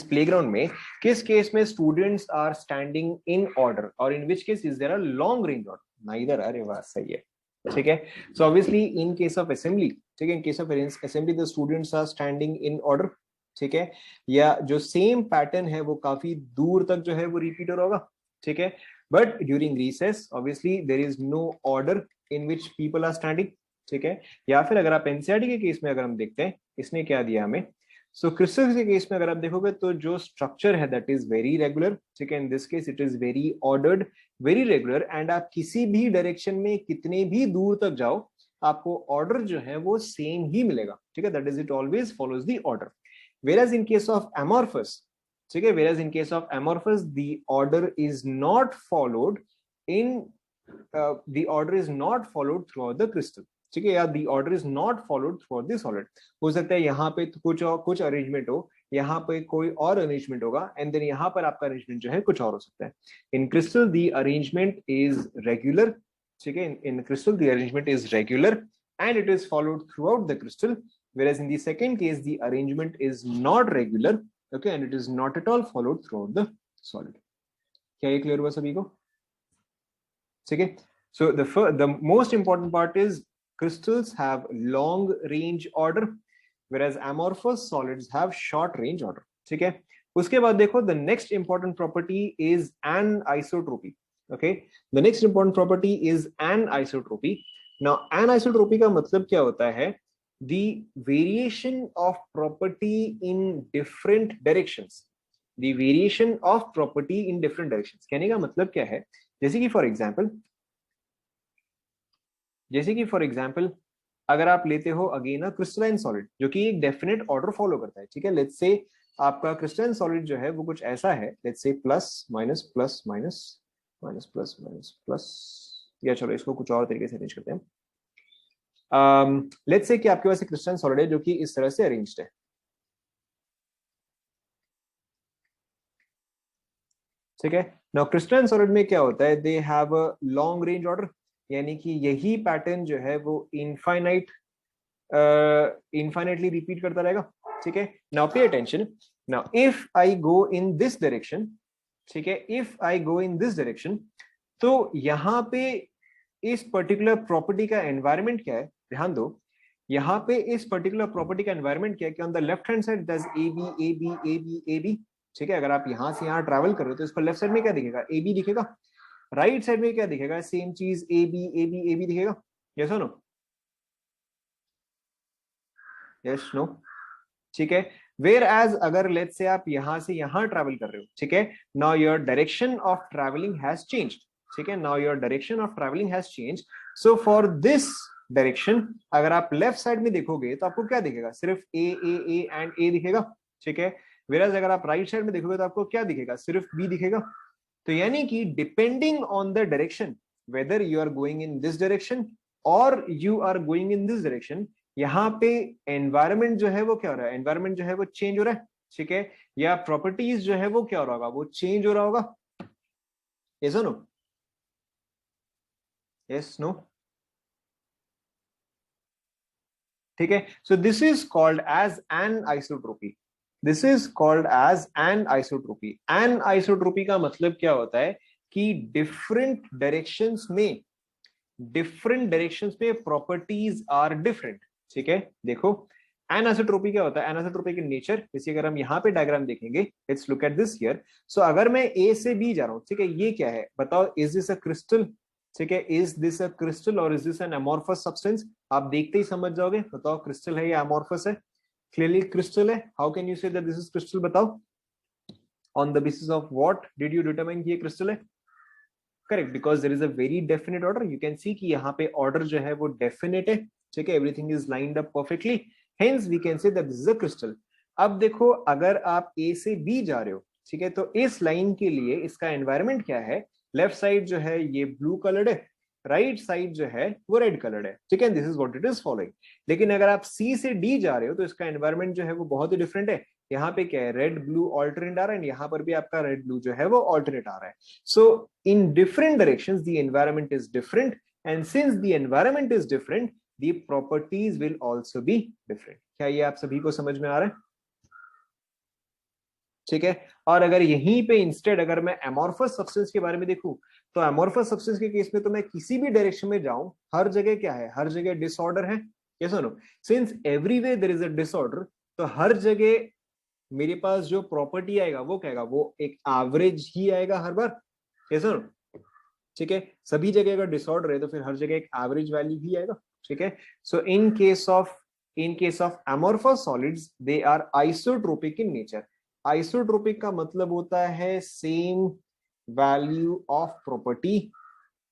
प्लेग्राउंड में किस केस में students are standing in order, और in which case is there a long range order? Neither. अरे वाह, सही है, ठीक है. So obviously in case of assembly, ठीक है, in case of assembly the students are standing in order, ठीक है, या जो सेम पैटर्न है वो काफी दूर तक जो है वो रिपीट हो रहा होगा, ठीक है. But during recess obviously there is no order in which people are standing, ठीक है. या फिर अगर आप एनसीईआरटी के केस में अगर हम देखते हैं, इसने क्या दिया हमें, सो क्रिस्टल्स के केस में अगर आप देखोगे तो जो स्ट्रक्चर है दैट इज वेरी रेगुलर, ठीक है. In this case it is very ordered, very regular, and आप किसी भी डायरेक्शन में कितने भी दूर तक जाओ आपको ऑर्डर जो है वो सेम ही मिलेगा, ठीक है. That is it always follows the order. whereas in case of amorphous, ठीक है, whereas in case of amorphous the order is not followed in the order is not followed throughout the crystal, ठीक है, या the order is not followed throughout the solid. हो सकता है यहाँ पे कुछ अरेंजमेंट हो, यहाँ पे कोई और अरेंजमेंट होगा, एंड देन यहाँ पर आपका अरेंजमेंट जो है कुछ और हो सकता है. In crystal the arrangement is regular, ठीक है, in crystal the arrangement is regular and it is followed throughout the crystal, whereas in the second case the arrangement is not regular, okay, and it is not at all followed throughout the solid. क्या ये क्लियर हुआ सभी को? ठीक है. So the most important part is crystals have long range order, whereas amorphous solids have short range order, ठीक है. उसके बाद देखो, the next important property is anisotropy, okay, the next important property is anisotropy. Now anisotropy का मतलब क्या होता है? The variation of property in different directions. The variation of property in different directions. कहने का मतलब क्या है? जैसे कि फॉर एग्जाम्पल अगर आप लेते हो अगेन अ क्रिस्टलाइन सॉलिड जो कि एक डेफिनेट ऑर्डर फॉलो करता है, ठीक है. लेट्स से आपका क्रिस्टलाइन सॉलिड जो है वो कुछ ऐसा है, लेट्स से plus minus plus minus minus plus minus plus, या चलो इसको कुछ और तरीके से अरेंज करते हैं. लेट्स से कि आपके पास एक क्रिस्टलाइन सॉलिड है जो कि इस तरह से अरेंज्ड है, ठीक है. नाउ क्रिस्टलाइन सॉलिड में क्या होता है? दे have a long range order, यानी कि यही पैटर्न जो है वो इनफाइनाइटली रिपीट करता रहेगा, ठीक है. Now pay attention. Now if I go in this direction, ठीक है, if I go in this direction, तो यहाँ पे इस पर्टिकुलर प्रॉपर्टी का एनवायरनमेंट क्या है? ध्यान दो, यहाँ पे इस पर्टिकुलर प्रॉपर्टी का एनवायरनमेंट क्या है कि on the left hand side दस A B A B A B A B, ठीक है. अगर आप यहाँ से यहाँ ट्रैवल कर रहे हो तो इसको लेफ्ट साइड में क्या दिखेगा? ए बी दिखेगा. राइट साइड में क्या दिखेगा? सेम चीज A B A B A B दिखेगा. यस और नो? यस नो, ठीक है. वेयर एज अगर लेट्स से आप यहाँ से यहाँ ट्रैवल कर रहे हो, ठीक है, now your direction of travelling has changed, ठीक है. Now your direction of travelling has changed. So for this direction अगर आप लेफ्ट साइड में देखोगे तो आपको क्या दिखेगा? सिर्फ ए एंड ए दिखेगा, ठीक है. वेराज अगर आप राइट साइड में देखोगे तो आपको क्या दिखेगा? सिर्फ बी दिखेगा. तो यानी कि depending on the direction, whether you are going in this direction और you are going in this direction, यहाँ पे एनवायरनमेंट जो है वो क्या हो रहा है? एनवायरनमेंट जो है वो चेंज हो रहा है, ठीक है, या प्रॉपर्टीज जो है वो क्या हो रहा होगा? वो चेंज हो रहा होगा. यस और नो? यस नो, ठीक है. So this is called as anisotropy. This is called as anisotropy. Anisotropy का मतलब क्या होता है कि डिफरेंट डायरेक्शंस में प्रॉपर्टीज आर डिफरेंट, ठीक है. देखो एनासोट्रोपी क्या होता है? एनासोट्रोपी की नेचर, जैसे अगर हम यहाँ पे डायग्राम देखेंगे, let's look at this here. So अगर मैं ए से बी जा रहा हूँ, ठीक है, ये क्या है बताओ? इज दिस अ क्रिस्टल, ठीक है, इज दिस अ क्रिस्टल और is this an amorphous substance? आप देखते ही समझ जाओगे. बताओ क्रिस्टल है या अमॉर्फस है? क्लियरली क्रिस्टल है. How can you say that this is crystal? बताओ on the basis of what did you determine कि ये क्रिस्टल है? Correct, because there is a very definite order. You can see कि यहाँ पे ऑर्डर जो है वो डेफिनेट है, ठीक है, everything is lined up perfectly, hence we can say that this is a crystal. अब देखो अगर आप ए से बी जा रहे हो, ठीक है, तो इस लाइन के लिए इसका एनवायरनमेंट क्या है? लेफ्ट साइड जो है ये ब्लू कलर्ड है, राइट साइड जो है वो रेड कलर्ड है, ठीक है, this is what it is following. लेकिन अगर आप सी से डी जा रहे हो तो इसका एनवायरमेंट जो है वो बहुत ही डिफरेंट है। यहाँ पे क्या है, रेड ब्लू ऑल्टरनेट आ रहा है, यहाँ पर भी आपका रेड ब्लू जो है वो ऑल्टरनेट आ रहा है। So in different directions the environment is different, and since the environment is different the properties will also be different. क्या ये आप सभी को समझ में आ रहा है? ठीक है। और अगर यहीं पे इंस्टेड अगर मैं एमोर्फस सब्सटेंस के बारे में देखूं, तो एमोर्फस सब्सटेंस के केस में तो मैं किसी भी डायरेक्शन में जाऊं, हर जगह क्या है, हर जगह डिसऑर्डर है। ये सुनो, since everywhere there is a disorder, तो हर जगह मेरे पास जो प्रॉपर्टी आएगा वो क्या आएगा, वो एक एवरेज ही आएगा हर बार। ये सुनो, ठीक है, सभी जगह अगर डिसऑर्डर है तो फिर हर जगह एक एवरेज वैल्यू ही आएगा। ठीक है। So in case of amorphous solids they are isotropic in nature. Isotropic का मतलब होता है same value of property,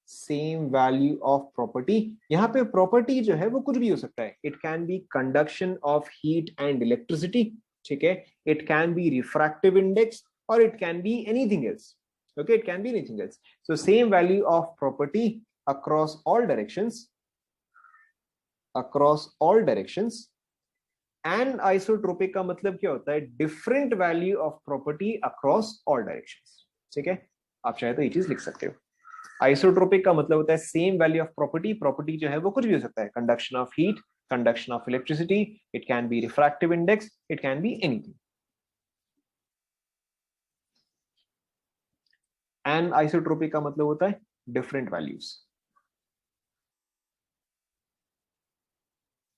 same value of property. यहाँ पे प्रॉपर्टी जो है वो कुछ भी हो सकता है, it can be conduction of heat and electricity, ठीक है, it can be refractive index, और it can be anything else. Okay, it can be anything else. So same value of property across all directions, across all directions. And isotropic का मतलब क्या होता है, different value of property across all directions. ठीक है, आप चाहे तो ये चीज लिख सकते हो। आइसोट्रोपिक का मतलब होता है same value of property, property जो है वो कुछ भी हो सकता है, conduction of heat, conduction of electricity, it can be refractive index, it can be anything. And isotropic का मतलब होता है डिफरेंट वैल्यूज।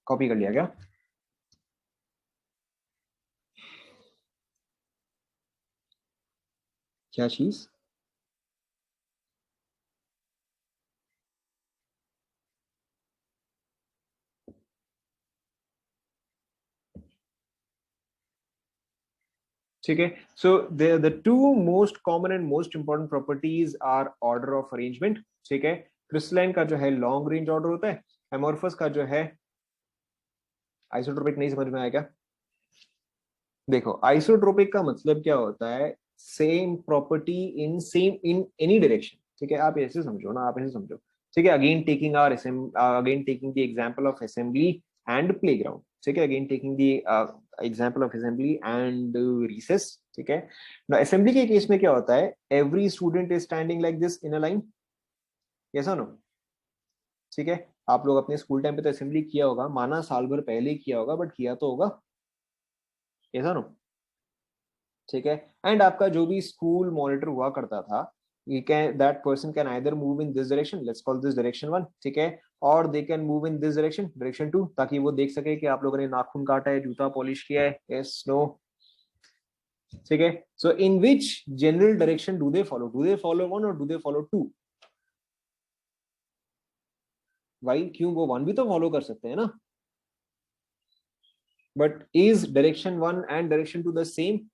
कॉपी कर लिया क्या? क्या चीज? ठीक है। So the two most common and most important properties are order of arrangement. ठीक है, क्रिस्टलाइन का जो है लॉन्ग रेंज ऑर्डर होता है, एमोर्फस का जो है, आइसोट्रोपिक नहीं समझ में आएगा? देखो, आइसोट्रोपिक का मतलब क्या होता है, same property in same in any direction. ठीक है, आप ऐसे समझो ना, आप ऐसे समझो। ठीक है, again taking the example of assembly and playground. ठीक है, again taking the example of assembly and recess. ठीक है, ना असेंबली के केस में क्या होता है, every student is standing like this in a line, yes और नो? ठीक है, आप लोग अपने स्कूल टाइम पे तो असेंबली किया होगा, माना साल भर पहले ही किया होगा, बट किया तो होगा, यस और नो? ठीक है, एंड आपका जो भी स्कूल मॉनिटर हुआ करता था, ये can that person can either move in this direction, let's call this direction 1, ठीक है, और they can move in this direction, direction 2, ताकि वो देख सके कि आप लोगों ने नाखून काटा है, जूता पॉलिश किया है, यस नो? ठीक है, so in which general direction do they follow 1 और डू दे फॉलो 2? भाई क्यों, वो 1 भी तो फॉलो कर सकते हैं ना, but is direction 1 and direction 2 the same?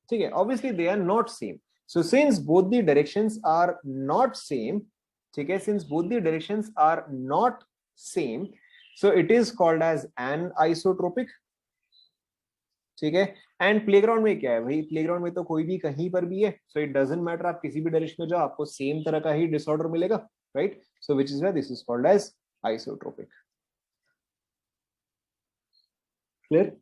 ठीक है, obviously they are not same. So since both the directions are not same, ठीक है, since both the directions are not same, so it is called as an isotropic. ठीक है, एंड प्लेग्राउंड में क्या है भाई, प्लेग्राउंड में तो कोई भी कहीं पर भी है, सो इट डजंट मैटर, आप किसी भी डायरेक्शन में जाओ आपको सेम तरह का ही डिसऑर्डर मिलेगा, right? So which is why this is called as isotropic. Clear?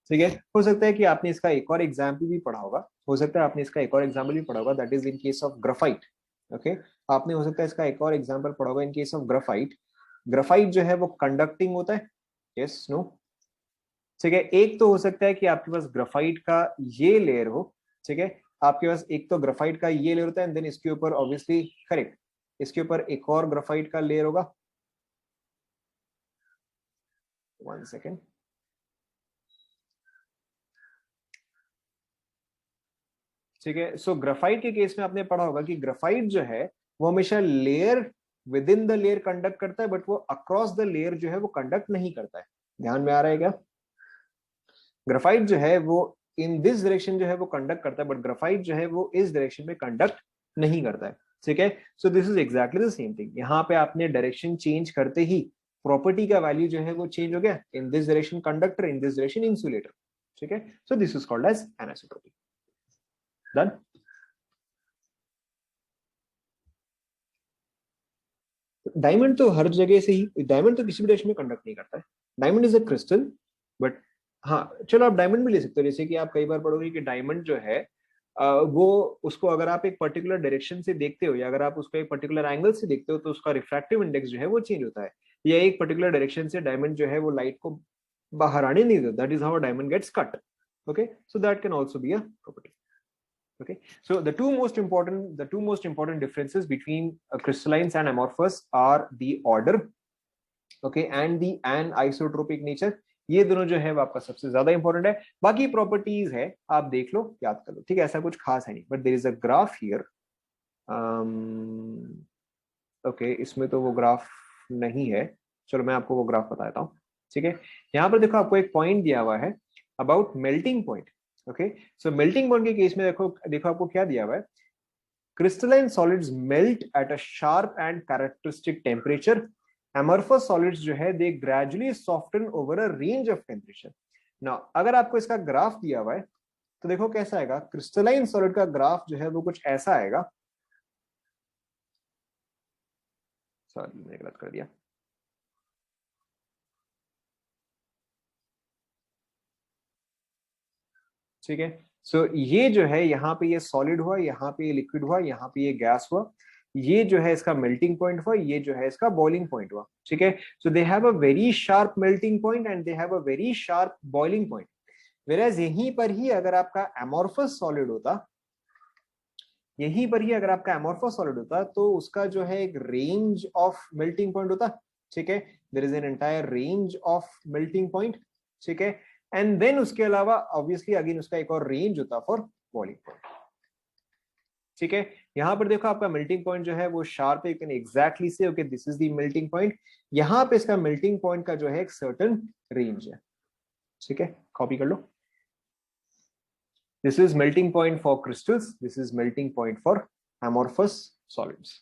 ठीक है, हो सकता है कि आपने इसका एक और एग्जाम्पल भी पढ़ा होगा, हो सकता है आपने इसका एक और एग्जाम्पल भी पढ़ा होगा, that is in case of graphite. Okay, आपने हो सकता है इसका एक और एग्जाम्पल पढ़ा होगा इन केस ऑफ ग्राफाइट। ग्राफाइट जो है वो कंडक्टिंग होता है, यस नो? ठीक है, एक तो हो सकता है कि आपके पास ग्राफाइट का ये लेयर हो, ठीक है, आपके पास एक तो ग्राफाइट का ये लेयर होता है, एंड देन इसके ऊपर ऑब्वियसली, करेक्ट, इसके ऊपर एक और ग्राफाइट का लेयर होगा। 1 सेकेंड, ठीक है। सो ग्राफाइट के केस में आपने पढ़ा होगा कि ग्राफाइट जो है वो हमेशा layer with in the layer conduct करता है, बट वो अक्रॉस द लेयर जो है वो कंडक्ट नहीं करता है। ध्यान में आ रहा है क्या? ग्राफाइट जो है वो इन दिस डायरेक्शन जो है वो कंडक्ट करता है, बट ग्राफाइट जो है वो इस डायरेक्शन में कंडक्ट नहीं करता है। ठीक है, so this is exactly the same thing. यहाँ पे आपने डायरेक्शन चेंज करते ही प्रॉपर्टी का वैल्यू जो है वो चेंज हो गया, in this direction conductor, in this direction insulator. ठीक है, so this is called as anisotropy. Done. Diamond तो हर जगह से ही, डायमंड तो किसी भी डायरेक्शन में कंडक्ट नहीं करता है, diamond is a crystal. But हाँ चलो आप डायमंड भी ले सकते हो, जैसे कि आप कई बार पढ़ोगे कि डायमंड जो है वो उसको अगर आप एक पर्टिकुलर डायरेक्शन से देखते हो या अगर आप उसको एक पर्टिकुलर एंगल से देखते हो तो उसका रिफ्रैक्टिव इंडेक्स जो है वो चेंज होता है, या एक पर्टिकुलर डायरेक्शन से डायमंड जो है वो लाइट को बाहर आने नहीं देता, that is how diamond gets cut. Okay, so that can also be a property. Okay, so the two most important differences between crystallines and amorphous are the order, okay, and the anisotropic nature। ये दोनों जो है वो आपका सबसे ज्यादा इंपॉर्टेंट है, बाकी प्रॉपर्टीज है आप देख लो याद कर लो, ठीक है, ऐसा कुछ खास है नहीं, but there is a graph here. Okay, इसमें तो वो ग्राफ नहीं है, चलो मैं आपको वो ग्राफ बताता हूँ। ठीक है, यहाँ पर देखो आपको एक पॉइंट दिया हुआ है about melting point. Okay, so melting point के केस में देखो देखो आपको क्या दिया हुआ है, crystalline solids melt at a sharp and characteristic temperature, amorphous solids जो है they gradually soften over a range of temperature। now अगर आपको इसका ग्राफ दिया हुआ है तो देखो कैसा आएगा, क्रिस्टलाइन सॉलिड का ग्राफ जो है वो कुछ ऐसा आएगा, सॉरी मैंने गलत कर दिया, ठीक है, सो ये जो है यहाँ पे ये सॉलिड हुआ, यहाँ पे ये लिक्विड हुआ, यहाँ पे ये गैस हुआ, ये जो है इसका मेल्टिंग पॉइंट हुआ, ये जो है इसका बॉइलिंग पॉइंट हुआ। ठीक है, so they have a very sharp melting point and they have a very sharp boiling point. Whereas यहीं पर ही अगर आपका एमोर्फस सॉलिड होता, यहीं पर ही अगर आपका एमोर्फस सॉलिड होता तो उसका जो है एक रेंज ऑफ मेल्टिंग पॉइंट होता। ठीक है, there is an entire range of melting point. ठीक है, एंड देन उसके अलावा ऑब्वियसली अगेन उसका एक और रेंज होता फॉर बॉइलिंग पॉइंट। ठीक है, यहां पर देखो आपका मेल्टिंग पॉइंट जो है वो शार्प है, यू कैन एग्जैक्टली से okay this is the melting point, यहां पे इसका मेल्टिंग पॉइंट का जो है एक सर्टेन रेंज है। ठीक है, कॉपी कर लो, this is melting point for crystals, this is melting point for amorphous solids।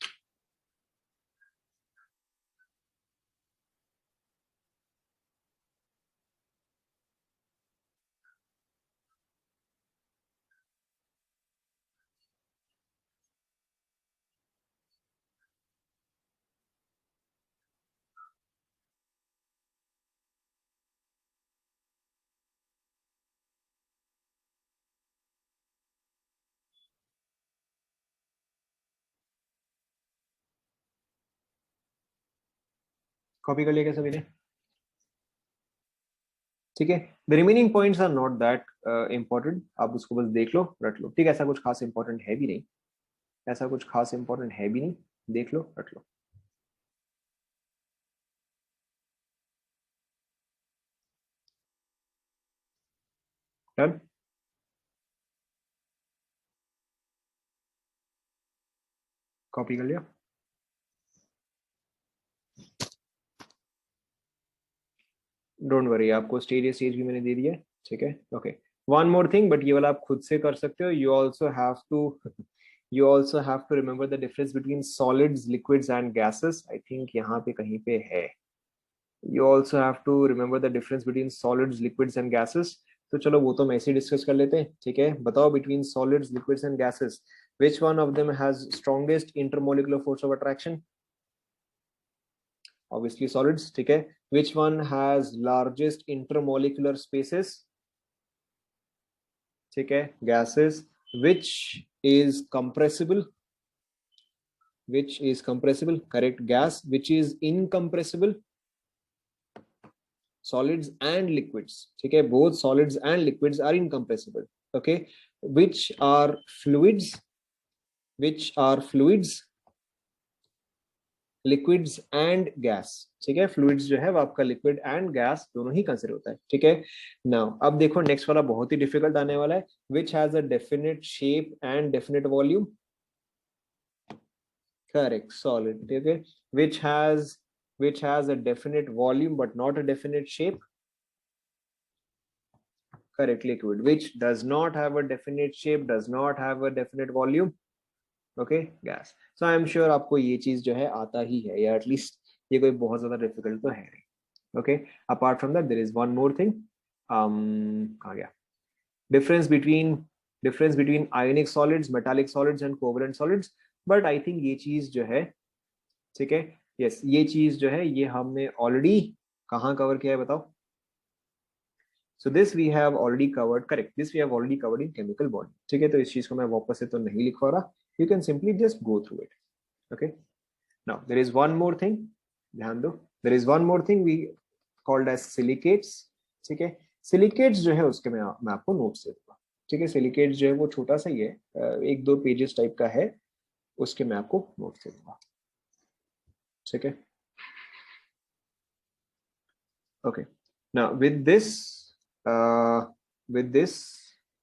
Copy कर लिया क्या सभी ने? ठीक है, the remaining points are not that important, आप उसको बस देख लो रट लो, ठीक है, ऐसा कुछ खास इंपॉर्टेंट है भी नहीं, ऐसा कुछ खास इंपॉर्टेंट है भी नहीं, देख लो रट लो। डन, कॉपी कर लिया, डोंट वरी, आपको स्टेज भी मैंने दे दिया है। ठीक है, okay, one more thing, but ये वाला आप खुद से कर सकते हो, you also have to remember the difference between solids, liquids and gases। I think यहाँ पे कहीं पे है, you also have to remember the difference between solids, liquids and gases। तो चलो वो तो मैं ऐसे डिस्कस कर लेते हैं। ठीक है, बताओ between solids, liquids and gases which one of them has strongest intermolecular force of attraction? Obviously solids। ठीक है, which one has largest intermolecular spaces? ठीक है, gases। which is compressible? which is compressible? correct, gas। which is incompressible? solids and liquids। ठीक है, both solids and liquids are incompressible। okay, which are fluids? which are fluids? liquids and gas। ठीक है, fluids जो है वो आपका liquid and gas दोनों ही कंसिडर होता है। ठीक है, now अब देखो नेक्स्ट वाला बहुत ही डिफिकल्ट आने वाला है, which has a definite shape and definite volume? correct, solid। ठीक है, which has a definite volume but not a definite shape? correct, liquid। which does not have a definite shape, does not have a definite volume? okay, gas। so I am sure आपको ये चीज जो है आता ही है, या एटलीस्ट ये कोई बहुत ज्यादा डिफिकल्ट तो है नहीं। okay, apart from that there is one more thing, कहाँ गया, difference between ionic solids, metallic solids and covalent solids. But I think ये चीज जो है, ठीक है, यस, ये चीज जो है ये हमने ऑलरेडी कहाँ कवर किया है बताओ? So this we have already covered, correct, this we have already covered in chemical bond. ठीक है, तो इस चीज को मैं वापस से तो नहीं लिखवा रहा, you can simply just go through it. Okay, now there is one more thing, ध्यान दो, there is one more thing we called as silicates. ठीक है, silicates जो है उसके मैं आपको नोट्स दे दूंगा. ठीक है, silicates जो है वो छोटा सा ही है, एक दो पेजेस टाइप का है, उसके मैं आपको नोट्स दे दूंगा. ठीक है, okay, now with this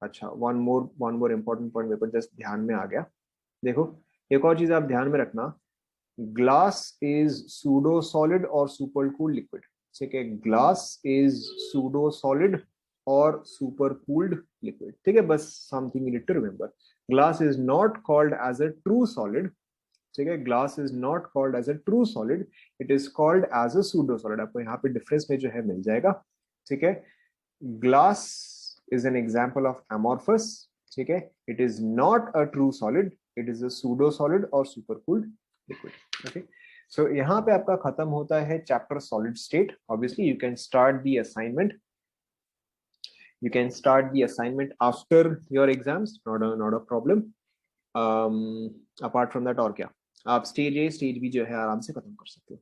अच्छा, one more important point मेरे को जस्ट ध्यान में आ गया. देखो, एक और चीज आप ध्यान में रखना, ग्लास इज सूडो सॉलिड और सुपर कूल्ड लिक्विड. ठीक है, ग्लास इज सूडो सॉलिड और सुपर कूल्ड लिक्विड. ठीक है, बस something you need to remember, glass is not called as a true solid. ठीक है, glass is not called as a true solid, it is called as a pseudo solid. आपको यहाँ पे डिफरेंस में जो है मिल जाएगा. ठीक है, glass is an example of amorphous. ठीक है, it is not a true solid, it is a pseudo solid or supercooled liquid. Okay, so यहाँ पे आपका खत्म होता है chapter solid state. Obviously you can start the assignment, after your exams, not a problem. Apart from that और क्या, आप stage A stage B जो है आराम से खत्म कर सकते हो.